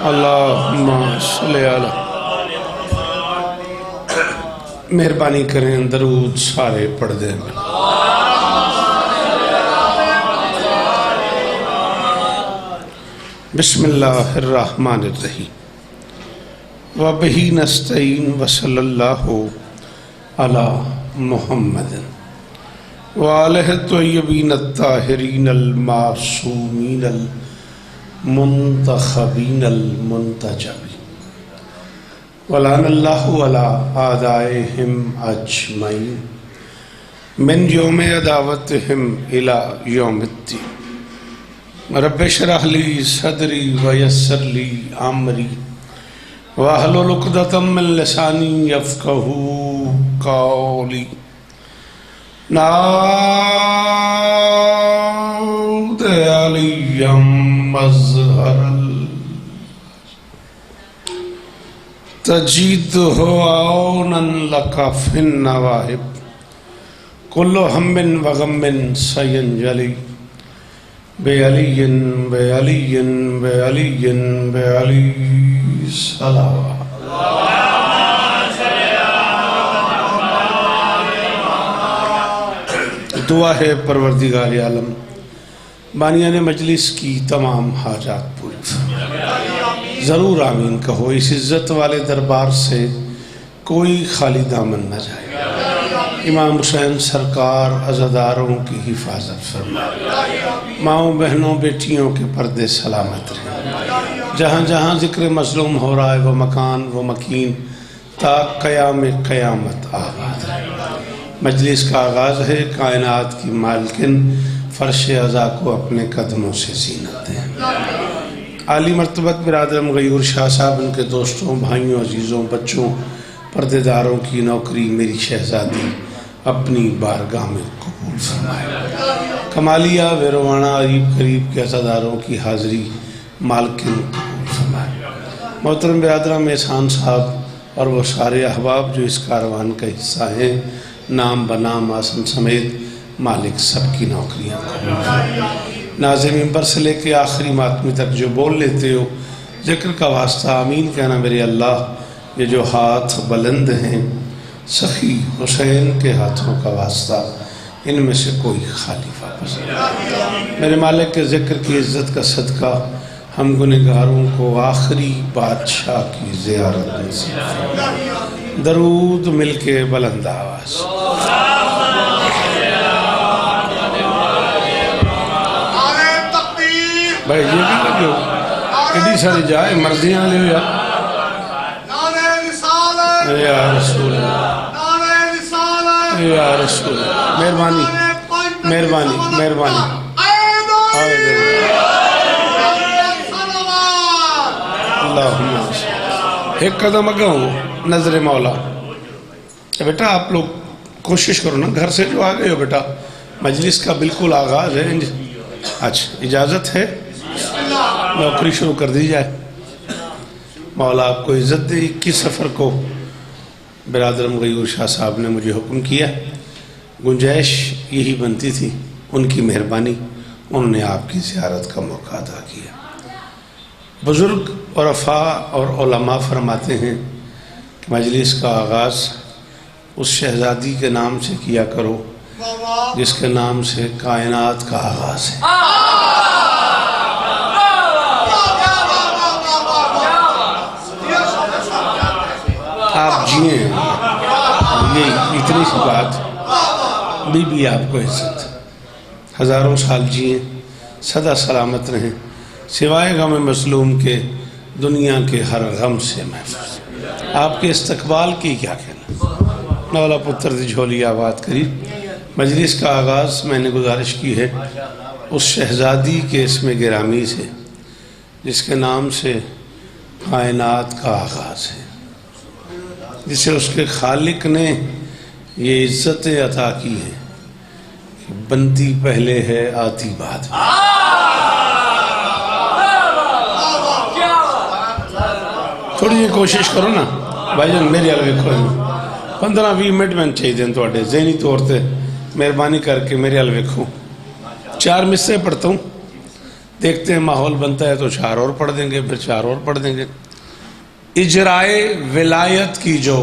اللہم صلی علی مہربانی کریں درود سارے پڑھ دیں بسم اللہ الرحمن الرحیم وَبِهِ نَسْتَعِينُ وَصَلَّى اللَّهُ عَلَى مُحَمَّدٍ وَآلِهِ الطَّيِّبِينَ الطَّاهِرِينَ الْمَعْصُومِينَ الْمُنْتَخَبِينَ الْمُنْتَجَبِينَ وَلَعَنَ اللَّهُ عَلَى أَعْدَائِهِمْ أَجْمَعِينَ مِنْ يَوْمِ عَدَاوَتِهِمْ إِلَى يَوْمِ الدِّينِ رب اشرح لي صدري ويسر لي امري واحلل عقدة من لساني يفقهوا قولي نعود علي مظهر تجده عونا لك في النواهب كل هم وغم سينجلي بعلی بعلی بعلی بعلی صلوات دعا ہے پروردگار عالم بانیان مجلس کی تمام حاجات پوری ضرور آمین کہو اس عزت والے دربار سے کوئی خالی دامن نہ جائے امام حسین سرکار عزاداروں کی حفاظت فرمائے ماؤں بہنوں بیٹیوں کے پردے سلامت رہیں جہاں جہاں ذکر مظلوم ہو رہا ہے وہ مکان وہ مکین تا قیام قیامت آباد رہے مجلس کا آغاز ہے کائنات کی مالکن فرش عزا کو اپنے قدموں سے زینت دیں عالی مرتبت برادرم غیور شاہ صاحب ان کے دوستوں بھائیوں عزیزوں بچوں پردے داروں کی نوکری میری شہزادی اپنی بارگاہ میں قبول فرمائے کمالیہ ویروانہ عریب قریب کے عزاداروں کی حاضری مالکن قبول فرمائے محترم برادرم احسان صاحب اور وہ سارے احباب جو اس کاروان کا حصہ ہیں نام بنام آسن سمیت مالک سب کی نوکریاں قبول فرمائے ناظم ممبر سے لے کے آخری ماتمی تک جو بول لیتے ہو ذکر کا واسطہ آمین کہنا میرے اللہ یہ جو ہاتھ بلند ہیں سخی حسین کے ہاتھوں کا واسطہ ان میں سے کوئی خالی واپس میرے مالک کے ذکر کی عزت کا صدقہ ہم گنہگاروں کو آخری بادشاہ کی زیارت نصیب فرمائے درود مل کے بلند آواز بھائی یہ بھی لگے ہو کدی ساری جائے مرضیاں لے ہو یا رسول اللہ یا رسول اللہ مہربانی مہربانی مہربانی اللہم ایک قدم اگا ہوں نظر مولا بیٹا آپ لوگ کوشش کرو نا گھر سے جو آگئے ہو بیٹا مجلس کا بالکل آغاز ہے اچھا اجازت ہے نوکری شروع کر دی جائے مولا آپ کو عزت دے 21 سفر کو برادرم غیور شاہ صاحب نے مجھے حکم کیا گنجائش یہی بنتی تھی ان کی مہربانی انہوں نے آپ کی زیارت کا موقع عطا کیا بزرگ عرفاء اور علماء فرماتے ہیں کہ مجلس کا آغاز اس شہزادی کے نام سے کیا کرو جس کے نام سے کائنات کا آغاز ہے آپ جئیں یہ اتنی سی بات بی بی آپ کو عزت ہزاروں سال جئیں سدا سلامت رہیں سوائے غم مظلوم کے دنیا کے ہر غم سے محفوظ آپ کے استقبال کی کیا کہنا مولا پتر دی جھولی آباد کریم مجلس کا آغاز میں نے گزارش کی ہے اس شہزادی کے اسم گرامی سے جس کے نام سے کائنات کا آغاز ہے جسے اس کے خالق نے یہ عزتیں عطا کی ہیں کہ بنتی پہلے ہے آتی بعد میں تھوڑی یہ کوشش کرو نا بھائی جان میری حال ویکھو 15-20 منٹ میں چاہیے دیں توڑے ذہنی طور تے مہربانی کر کے میرے حال ویکھو 4 مصرے پڑھتا ہوں دیکھتے ہیں ماحول بنتا ہے تو 4 اور پڑھ دیں گے، پھر 4 اور پڑھ دیں گے۔ اجرائے ولایت کی جو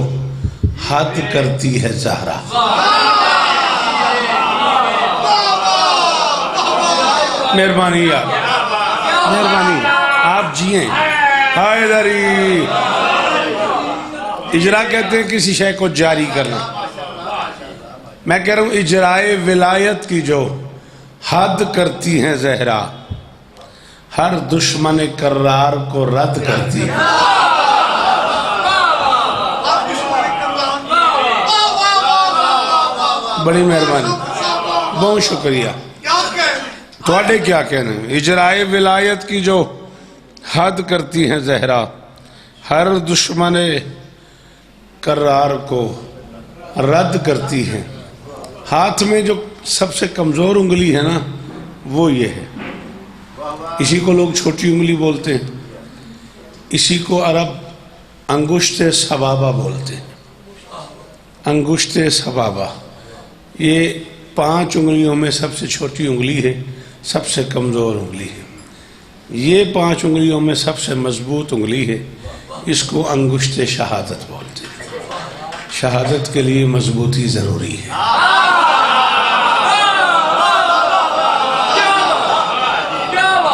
حد کرتی ہے زہرا، مہربانی یار، مہربانی آپ جیئیں۔ حیدری اجرا کہتے ہیں کسی شے کو جاری کرنا، میں کہہ رہا ہوں اجرائے ولایت کی جو حد کرتی ہیں زہرا، ہر دشمن کرار کو رد کرتی ہے۔ بڑی مہربانی، بہت شکریہ۔ تھوڑے کیا کہنا ہے؟ اجرائے ولایت کی جو حد کرتی ہیں زہرا، ہر دشمن کرار کو رد کرتی ہے۔ ہاتھ میں جو سب سے کمزور انگلی ہے نا وہ یہ ہے، اسی کو لوگ چھوٹی انگلی بولتے ہیں، اسی کو عرب انگشت سبابہ بولتے ہیں۔ انگشت سبابہ یہ 5 انگلیوں میں سب سے چھوٹی انگلی ہے، سب سے کمزور انگلی ہے۔ یہ 5 انگلیوں میں سب سے مضبوط انگلی ہے، اس کو انگشت شہادت بولتے ہیں۔ شہادت کے لیے مضبوطی ضروری ہے۔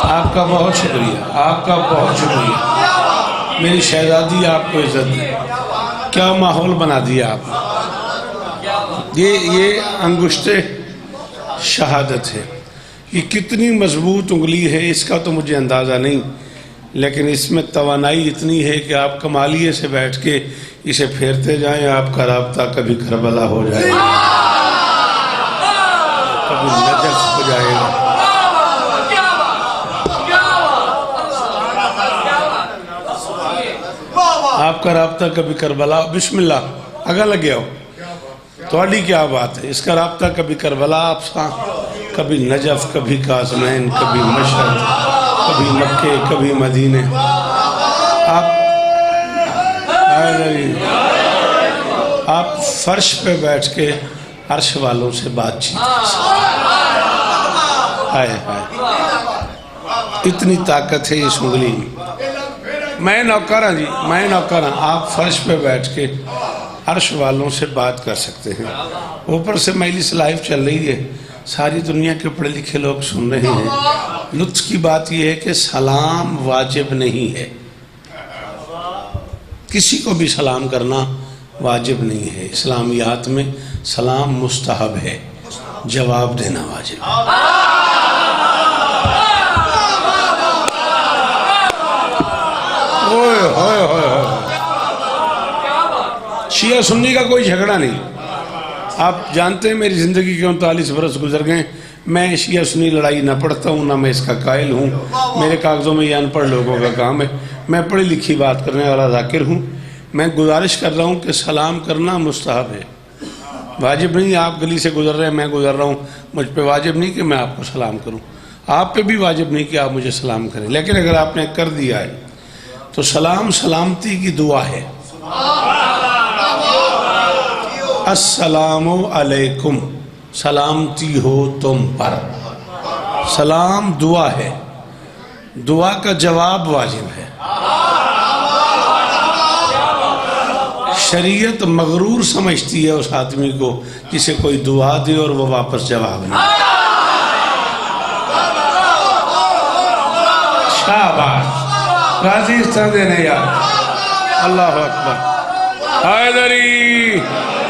آپ کا بہت شکریہ، آپ کا بہت شکریہ، میری شہزادی آپ کو عزت دے، کیا ماحول بنا دیا آپ نے۔ یہ انگشت شہادت ہے، یہ کتنی مضبوط انگلی ہے اس کا تو مجھے اندازہ نہیں، لیکن اس میں توانائی اتنی ہے کہ آپ کمالیے سے بیٹھ کے اسے پھیرتے جائیں، آپ کا رابطہ کبھی کربلا ہو جائے گا، کبھی نجف ہو جائے گا۔ آپ کا رابطہ کبھی کربلا، بسم اللہ اگا لگے ہو تھوڑی کیا بات ہے، اس کا رابطہ کبھی کربلا آپ ساں، کبھی نجف، کبھی کاظمین، کبھی مشہد، کبھی مکے، کبھی مدینے۔ آپ فرش پہ بیٹھ کے عرش والوں سے بات چیت کر سکتے ہیں۔ اتنی طاقت ہے اس انگلی میں۔ میں نوکر ہوں جی، میں نوکر ہوں، آپ فرش پہ بیٹھ کے عرش والوں سے بات کر سکتے ہیں۔ اوپر سے مجلس لائیو چل رہی ہے، ساری دنیا کے پڑھے لکھے لوگ سن رہے ہیں۔ لطف کی بات یہ ہے کہ سلام واجب نہیں ہے، کسی کو بھی سلام کرنا واجب نہیں ہے۔ اسلامیات میں سلام مستحب ہے، جواب دینا واجب ہے۔ شیعہ سنی کا کوئی جھگڑا نہیں، آپ جانتے ہیں میری زندگی کے 39 برس گزر گئے، میں شیعہ سنی لڑائی نہ پڑھتا ہوں، نہ میں اس کا قائل ہوں، میرے کاغذوں میں یہ ان پڑھ لوگوں کا کام ہے، میں پڑھی لکھی بات کرنے والا ذاکر ہوں۔ میں گزارش کر رہا ہوں کہ سلام کرنا مستحب ہے، واجب نہیں۔ آپ گلی سے گزر رہے ہیں، میں گزر رہا ہوں، مجھ پہ واجب نہیں کہ میں آپ کو سلام کروں، آپ پہ بھی واجب نہیں کہ آپ مجھے سلام کریں، لیکن اگر آپ نے کر دیا ہے تو سلام سلامتی کی دعا ہے۔ السلام علیکم، سلامتی ہو تم پر، سلام دعا ہے، دعا کا جواب واجب ہے۔ شریعت مغرور سمجھتی ہے اس آدمی کو جسے کوئی دعا دے اور وہ واپس جواب نہیں۔ شاباش، راضی استعداد دینے یار، اللہ اکبر، حیدری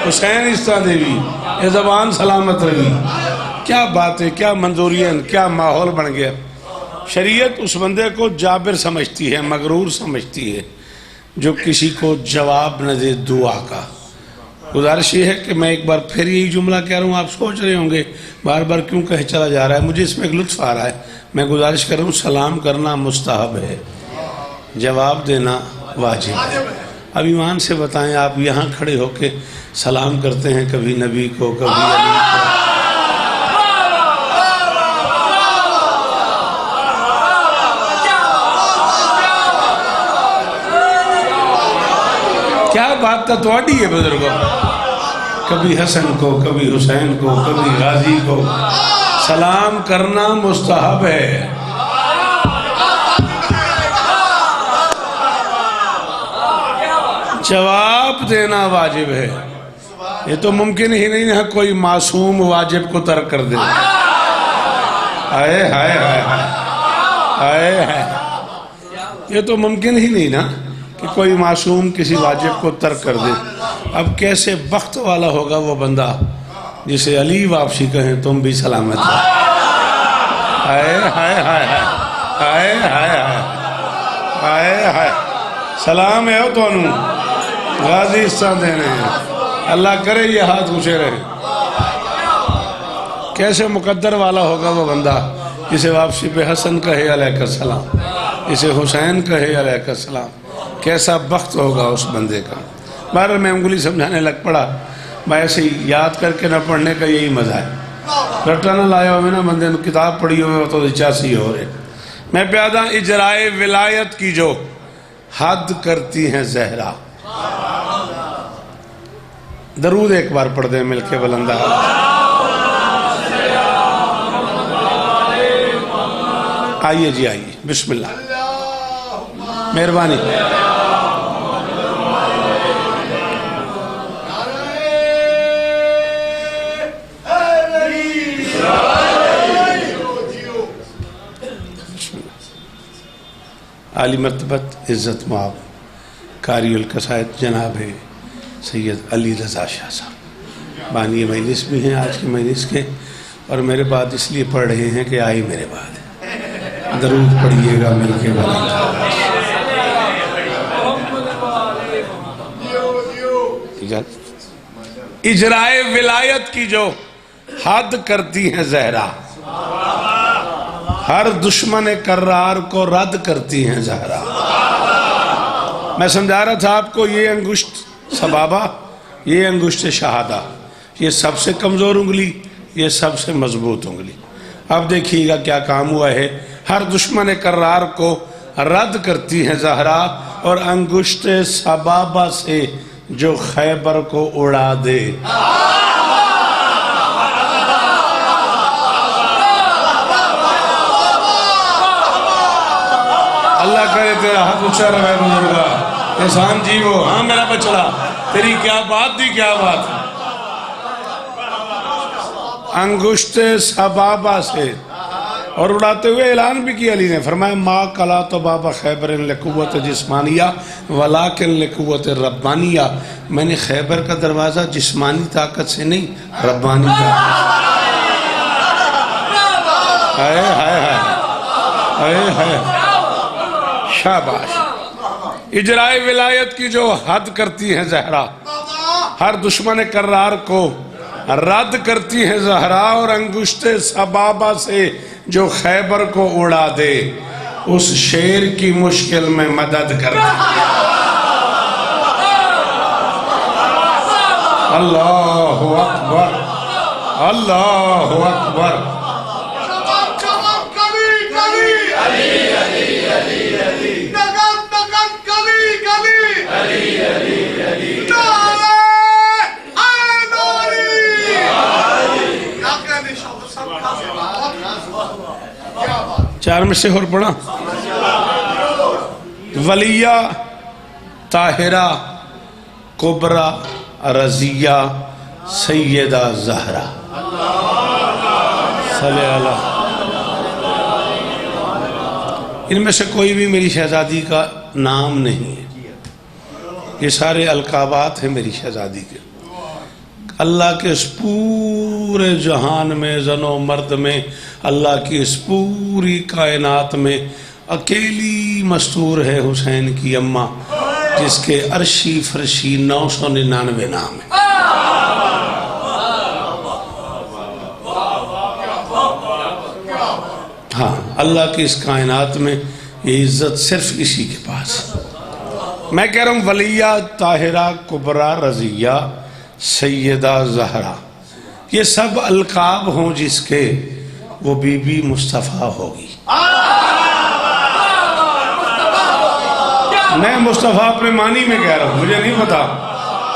حسین استعداد دیوی، یہ زبان سلامت رہی۔ کیا بات ہے، کیا منظوریاں، کیا ماحول بن گیا۔ شریعت اس بندے کو جابر سمجھتی ہے، مغرور سمجھتی ہے جو کسی کو جواب نہ دے دعا کا۔ گزارش یہ ہے کہ میں ایک بار پھر یہی جملہ کہہ رہا ہوں، آپ سوچ رہے ہوں گے بار بار کیوں کہے چلا جا رہا ہے، مجھے اس میں ایک لطف آ رہا ہے۔ میں گزارش کر رہا ہوں، سلام کرنا مستحب ہے، جواب دینا واجب ہے۔ اب ایمان سے بتائیں، آپ یہاں کھڑے ہو کے سلام کرتے ہیں کبھی نبی کو، کبھی علی کو، کیا بات تو آڈی ہے بزرگوں، کبھی حسن کو، کبھی حسین کو، کبھی غازی کو، سلام کرنا مستحب ہے۔ جواب دینا واجب ہے. یہ تو ممکن ہی نہیں ہے کوئی معصوم واجب کو ترک کر دے. ہائے ہائے ہائے ہائے ہائے. یہ تو ممکن ہی نہیں نا کہ کوئی معصوم کسی واجب کو ترک کر دے. اب کیسے بخت والا ہوگا وہ بندہ جسے علی واپسی کہیں تم بھی سلامت ہو. ہائے ہائے ہائے ہائے ہائے ہائے ہائے. سلام ہے تو انہوں غازی حصہ دینے ہیں. اللہ کرے یہ ہاتھ اونچے رہے. کیسے مقدر والا ہوگا وہ بندہ جسے واپسی پہ حسن کہے علیہ السلام, اسے حسین کہے علیہ السلام. کیسا بخت ہوگا اس بندے کا. بہرحال میں انگلی سمجھانے لگ پڑا. میں ایسے ہی یاد کر کے نہ پڑھنے کا یہی مزہ ہے. رٹا نہ لایا ہوئے نا بندے نے کتاب پڑھی ہوئے تو 85 ہو رہے. میں پیادہ اجرائے ولایت کی جو حد کرتی ہیں زہرا. درود ایک بار پڑھ دیں مل کے بلندہ. آئیے جی آئیے. بسم اللہ. مہربانی. عالی مرتبت عزت مآب قاری القصائد جناب سید علی رضا شاہ صاحب بانی مجلس بھی ہیں آج کے مجلس کے, اور میرے بعد اس لیے پڑھ رہے ہیں کہ آئی میرے بعد. درود پڑھیے گا مل کے بلند. اجرائے ولایت کی جو حد کرتی ہیں زہرا, ہر دشمن کرار کو رد کرتی ہیں زہرا. میں سمجھا رہا تھا آپ کو یہ انگشت سبابہ, یہ انگشت شہادہ, یہ سب سے کمزور انگلی, یہ سب سے مضبوط انگلی. اب دیکھیے گا کیا کام ہوا ہے. ہر دشمن کرار کو رد کرتی ہیں زہرا, اور انگشت سبابہ سے جو خیبر کو اڑا دے. اللہ کرے تیرا حق اچھا رہے بزرگا. احسان جی وہ ہاں میرا بچڑا, تیری کیا بات دی کیا بات. انگشت سبابہ سے, اور اڑاتے ہوئے اعلان بھی کیا علی نے. فرمایا ما کلا تو بابا خیبر لقوت جسمانیہ ولیکن لقوت ربانیہ. میں نے خیبر کا دروازہ جسمانی طاقت سے نہیں, ربانی طاقت. ہائے ہائے ہائے ہائے. شاباش. اجرائے ولایت کی جو حد کرتی ہیں زہرا, ہر دشمن کرار کو رد کرتی ہیں زہرا, اور انگشت سبابہ سے جو خیبر کو اڑا دے, اس شیر کی مشکل میں مدد کرتی ہے. اللہ اکبر اللہ اکبر. چار میں سے اور پڑھا. ولیہ طاہرہ کبرا رضیہ سیدہ زہرا. صلی اللہ. ان میں سے کوئی بھی میری شہزادی کا نام نہیں ہے, یہ سارے القابات ہیں میری شہزادی کے. اللہ کے اس پورے جہان میں, زن و مرد میں, اللہ کی اس پوری کائنات میں اکیلی مستور ہے حسین کی اماں, جس کے عرشی فرشی 999 نام ہیں. ہاں, اللہ کی اس کائنات میں یہ عزت صرف اسی کے پاس ہے. میں کہہ رہا ہوں ولیہ طاہرہ کبرا رضیہ سیدہ زہرا, یہ سب القاب ہوں جس کے, وہ بی بی مصطفیٰ ہوگی. میں مصطفیٰ اپنے معنی میں کہہ رہا ہوں, مجھے نہیں پتا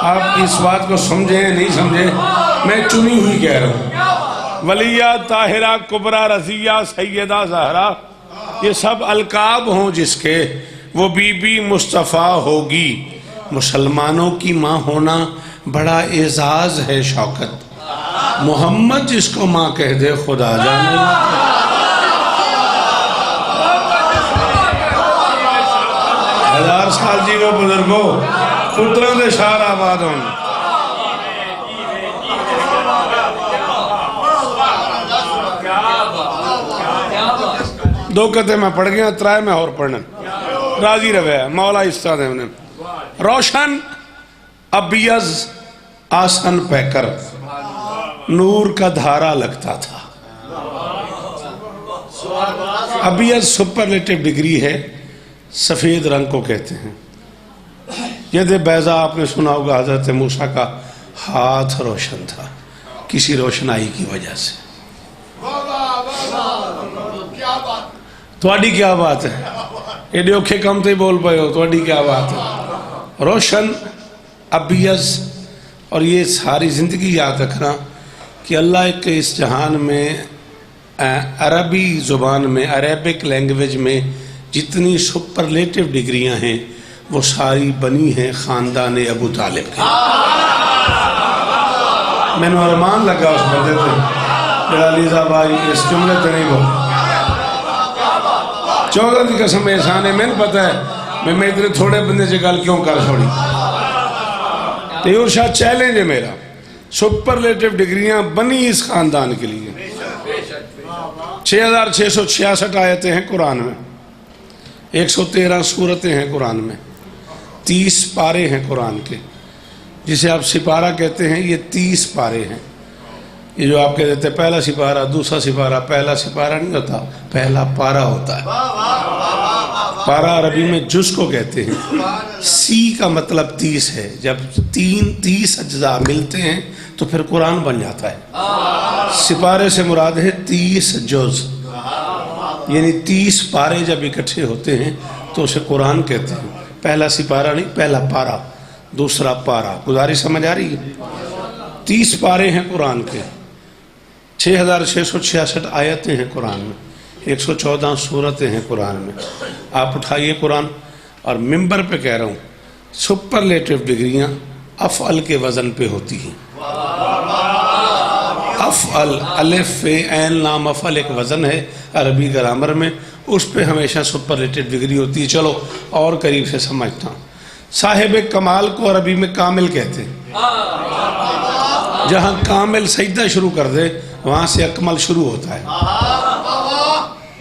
آپ اس بات کو سمجھیں نہیں سمجھیں, میں چنی ہوئی کہہ رہا ہوں. ولیہ طاہرہ کبرا رضیہ سیدہ زہرا, یہ سب القاب ہوں جس کے, وہ بی بی مصطفیٰ ہوگی. مسلمانوں کی ماں ہونا بڑا اعزاز ہے شوکت، محمد جس کو ماں کہہ دے خدا جانے۔ 1000 سال جیو بزرگو، پتروں دے شہر آباد ہوں۔ دو قطعے میں پڑھ گیا، ترائے میں اور پڑھنا راضی روے مولا استاد ہے انہیں۔ روشن ابیض آسن پہ کر نور کا دھارا لگتا تھا۔ ابیض سپرلیٹو ڈگری ہے، سفید رنگ کو کہتے ہیں۔ ید بیضا آپ نے سنا ہوگا، حضرت موسیٰ کا ہاتھ روشن تھا کسی روشنائی کی وجہ سے۔ تواڈی کیا بات ہے، ایڈے اوکھے کم تے بول پائے ہو، تواڈی کیا بات ہے۔ روشن ابیض، اور یہ ساری زندگی یاد رکھنا کہ اللہ کے اس جہان میں عربی زبان میں، عربک لینگویج میں جتنی سپرلیٹو ڈگریاں ہیں وہ ساری بنی ہیں خاندان ابو طالب کے۔ میں نے ارمان لگا اس بندے تھے میرا لیزا بھائی اس جملے تے نہیں بول 14 دی قسم احسان ہے، میں نے پتا ہے میں اتنے تھوڑے بندے سے گل کیوں کر چھوڑی۔ تیور شاہ چیلنج ہے میرا، سپرلیٹو ڈگریاں بنی اس خاندان کے لیے۔ 6666 آیتیں ہیں قرآن میں، 113 سورتیں ہیں قرآن میں، 30 پارے ہیں قرآن کے، جسے آپ سپارہ کہتے ہیں، یہ 30 پارے ہیں۔ یہ جو آپ کہتے ہیں پہلا سپارہ، دوسرا سپارہ، پہلا سپارہ نہیں ہوتا، پہلا پارہ ہوتا ہے۔ پارہ عربی میں جز کو کہتے ہیں۔ سی کا مطلب 30 ہے، جب 30 اجزاء ملتے ہیں تو پھر قرآن بن جاتا ہے۔ سپارے سے مراد ہے 30 جز، یعنی 30 پارے جب اکٹھے ہوتے ہیں تو اسے قرآن کہتے ہیں۔ پہلا سپارہ نہیں، پہلا پارہ، دوسرا پارہ۔ گزارش سمجھ آ رہی ہے؟ 30 پارے ہیں قرآن کے، 6666 آیتیں ہیں قرآن میں، 114 سورتیں ہیں قرآن میں۔ آپ اٹھائیے قرآن، اور ممبر پہ کہہ رہا ہوں سپرلیٹو ڈگریاں افعل کے وزن پہ ہوتی ہیں۔ افعل، الف فے عین لام افعل ایک وزن ہے عربی گرامر میں، اس پہ ہمیشہ سپرلیٹو ڈگری ہوتی ہے۔ چلو اور قریب سے سمجھتا ہوں۔ صاحب کمال کو عربی میں کامل کہتے ہیں۔ جہاں کامل سجدہ شروع کر دے وہاں سے اکمل شروع ہوتا ہے۔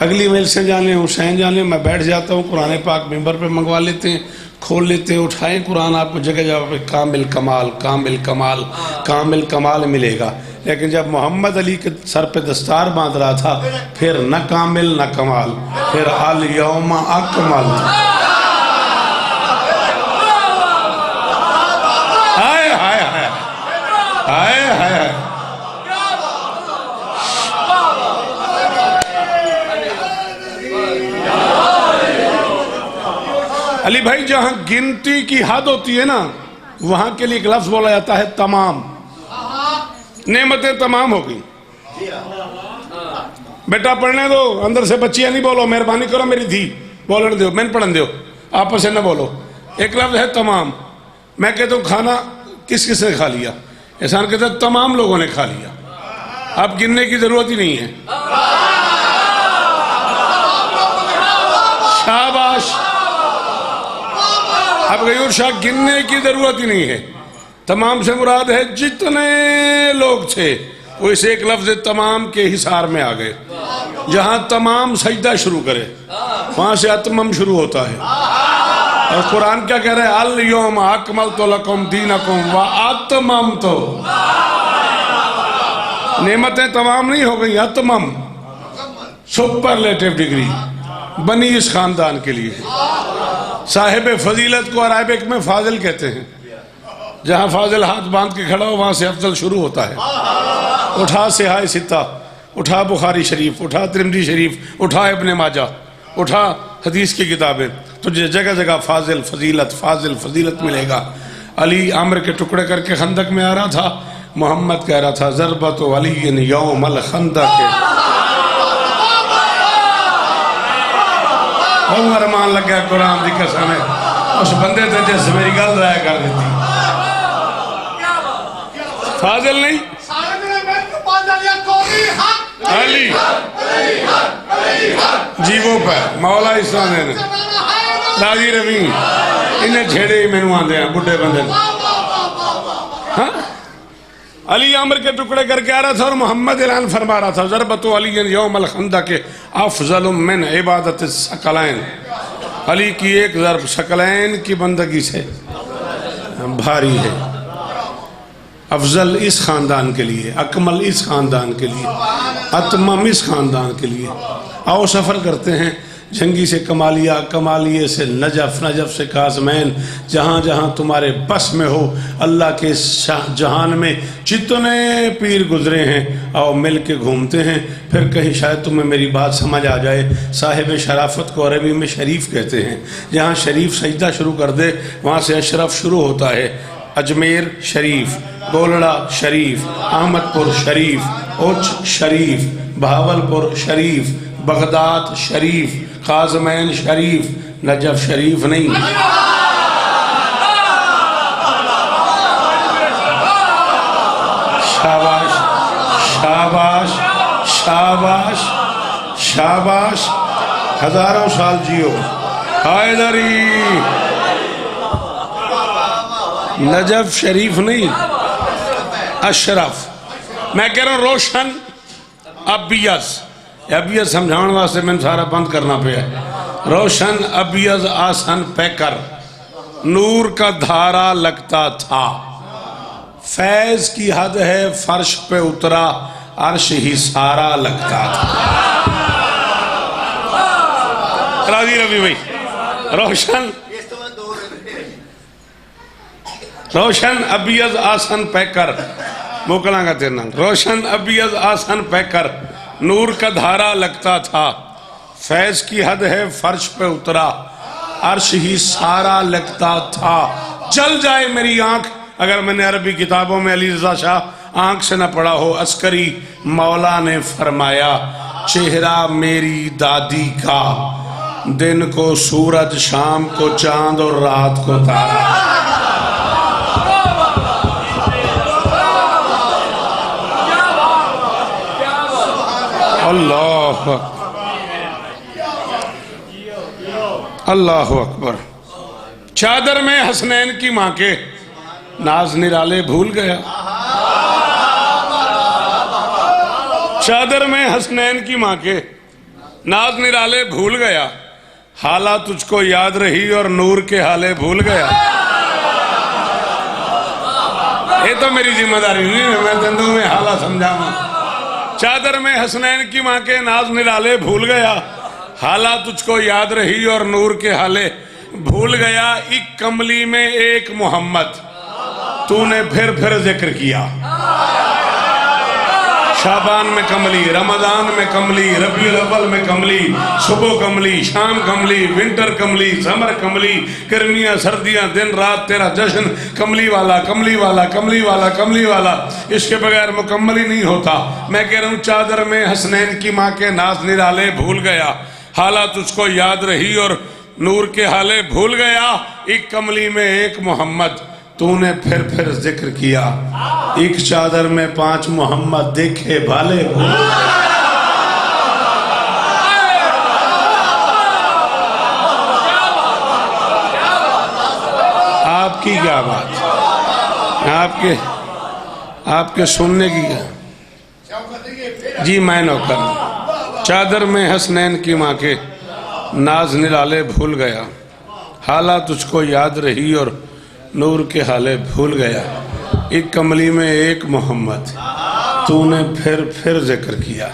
اگلی میل سے جانے حسین جانے، میں بیٹھ جاتا ہوں، قرآن پاک ممبر پہ منگوا لیتے ہیں، کھول لیتے ہیں، اٹھائیں قرآن، آپ کو جگہ جگہ پہ کامل کمال کامل کمال کامل کمال ملے گا۔ لیکن جب محمد علی کے سر پہ دستار باندھ رہا تھا پھر نہ کامل نہ کمال، پھر الیوم اکمل۔ ہائے ہائے ہائے ہائے ہائے۔ علی بھائی جہاں گنتی کی حد ہوتی ہے نا وہاں کے لیے ایک لفظ بولا جاتا ہے تمام۔ نعمتیں تمام ہو گئی۔ بیٹا پڑھنے دو، اندر سے بچیاں نہیں بولو، مہربانی کرو میری دھی بولنے دو، میں پڑھن دو، آپس سے نہ بولو۔ ایک لفظ ہے تمام۔ میں کہتا ہوں کھانا کس کس نے کھا لیا؟ احسان کہتا ہے تمام لوگوں نے کھا لیا، اب گننے کی ضرورت ہی نہیں ہے۔ شاباش، اب غیور شاہ گننے کی ضرورت ہی نہیں ہے۔ تمام سے مراد ہے جتنے لوگ تھے وہ اس ایک لفظ تمام کے حصار میں آ گئے۔ جہاں تمام سجدہ شروع کرے وہاں سے اتمم شروع ہوتا ہے۔ اور قرآن کیا کہہ رہے ہیں؟ الیوم اکملت لکم دینکم واتممت۔ نعمتیں تمام نہیں ہو گئی، اتمم، سپرلیٹو ڈگری بنی اس خاندان کے لیے۔ صاحب فضیلت کو عربک میں فاضل کہتے ہیں۔ جہاں فاضل ہاتھ باندھ کے کھڑا ہو وہاں سے افضل شروع ہوتا ہے۔ اٹھا صحاح ستہ، اٹھا بخاری شریف، اٹھا ترمذی شریف، اٹھا ابن ماجہ، اٹھا حدیث کی کتابیں، تجھے جگہ جگہ فاضل فضیلت ملے گا۔ علی عمر کے ٹکڑے کر کے خندق میں آ رہا تھا، محمد کہہ رہا تھا ضربت علی یوم الخندق۔ ارمان لگا قرآن دی قسم ہے، اس بندے تے جس میری گل رہا کر دیتی فاضل نہیں علی جی وہ پہ مولا اسلام نے راضی روی انہیں چھیڑے ہی میں نو آندے ہیں بڑھے بندے ہاں علی عمر کے ٹکڑے کر کے آ رہا تھا اور محمد اعلان فرما رہا تھا ضربت علی یوم الخندق کے افضل من عبادت الثقلین علی کی ایک ضرب ثقلین کی بندگی سے بھاری ہے افضل اس خاندان کے لیے اکمل اس خاندان کے لیے اتمم اس خاندان کے لیے آؤ سفر کرتے ہیں جھنگی سے کمالیہ کمالیہ سے نجف نجف سے قاسمین جہاں جہاں تمہارے بس میں ہو اللہ کے جہان میں جتنے پیر گزرے ہیں آؤ مل کے گھومتے ہیں پھر کہیں شاید تمہیں میری بات سمجھ آ جائے صاحب شرافت کو عربی میں شریف کہتے ہیں جہاں شریف سجدہ شروع کر دے وہاں سے اشرف شروع ہوتا ہے اجمیر شریف گولڑا شریف احمد پور شریف اوچھ شریف بہاولپور شریف بغداد شریف قاسمین شریف نجف شریف نہیں شاباش شاباش شاباش شاباش ہزاروں سال جیو حیدری نجف شریف نہیں اشرف میں کہہ رہا ہوں روشن ابیض ابیض سمجھاؤں واسطے میں سارا بند کرنا پہ ہے روشن ابیض آسن پیکر نور کا دھارا لگتا تھا فیض کی حد ہے فرش پہ اترا عرش ہی سارا لگتا تھا راضی روی بھائی روشن ابیض آسن پیکر موکلاں گا تیرنا روشن ابیض آسن پیکر نور کا دھارا لگتا تھا فیض کی حد ہے فرش پہ اترا عرش ہی سارا لگتا تھا جل جائے میری آنکھ اگر میں نے عربی کتابوں میں علی رضا شاہ آنکھ سے نہ پڑھا ہو عسکری مولا نے فرمایا چہرہ میری دادی کا دن کو سورج شام کو چاند اور رات کو تارا اللہ اللہ اکبر چادر میں حسنین کی ماں کے ناز نرالے بھول گیا چادر میں حسنین کی ماں کے ناز نرالے بھول گیا حالہ تجھ کو یاد رہی اور نور کے حالے بھول گیا یہ تو میری ذمہ داری نہیں ہے میں دندوں میں حالہ سمجھا ہوں چادر میں حسنین کی ماں کے ناز نرالے بھول گیا حالہ تجھ کو یاد رہی اور نور کے حالے بھول گیا ایک کملی میں ایک محمد تو نے پھر ذکر کیا شابان میں کملی رمضان میں کملی ربیع الاول میں کملی صبح کملی شام کملی ونٹر کملی سمر کملی گرمیاں سردیاں دن رات تیرا جشن کملی والا کملی والا کملی والا کملی والا اس کے بغیر مکمل ہی نہیں ہوتا میں کہہ رہا ہوں چادر میں حسنین کی ماں کے ناز نرالے بھول گیا حالہ تجھ کو یاد رہی اور نور کے حالے بھول گیا ایک کملی میں ایک محمد تو نے پھر ذکر کیا ایک چادر میں 5 محمد دیکھے بھالے بھول آپ کی کیا بات آپ کے سننے کی کیا جی میں نوکر چادر میں حسنین کی ماں کے ناز نرالے بھول گیا حالہ تجھ کو یاد رہی اور نور کے حالے بھول گیا ایک کملی میں ایک محمد تو نے پھر ذکر کیا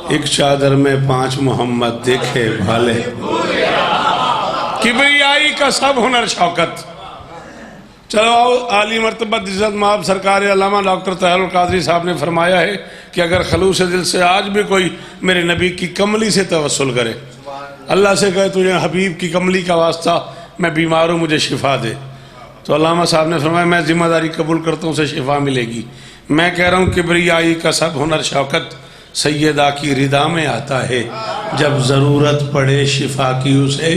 ایک چادر میں 5 محمد دیکھے بھالے کبریائی کا سب ہنر شوکت چلو آؤ عالی مرتبت عزت مآب سرکار علامہ ڈاکٹر طاہر القادری صاحب نے فرمایا ہے کہ اگر خلوص دل سے آج بھی کوئی میرے نبی کی کملی سے توسل کرے اللہ سے کہے تجھے حبیب کی کملی کا واسطہ میں بیمار ہوں مجھے شفا دے تو علامہ صاحب نے فرمایا میں ذمہ داری قبول کرتا ہوں اسے شفا ملے گی میں کہہ رہا ہوں کبریائی کا سب ہنر شوکت سیدہ کی ردا میں آتا ہے جب ضرورت پڑے شفا کی اسے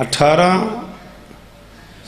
18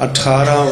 18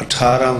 18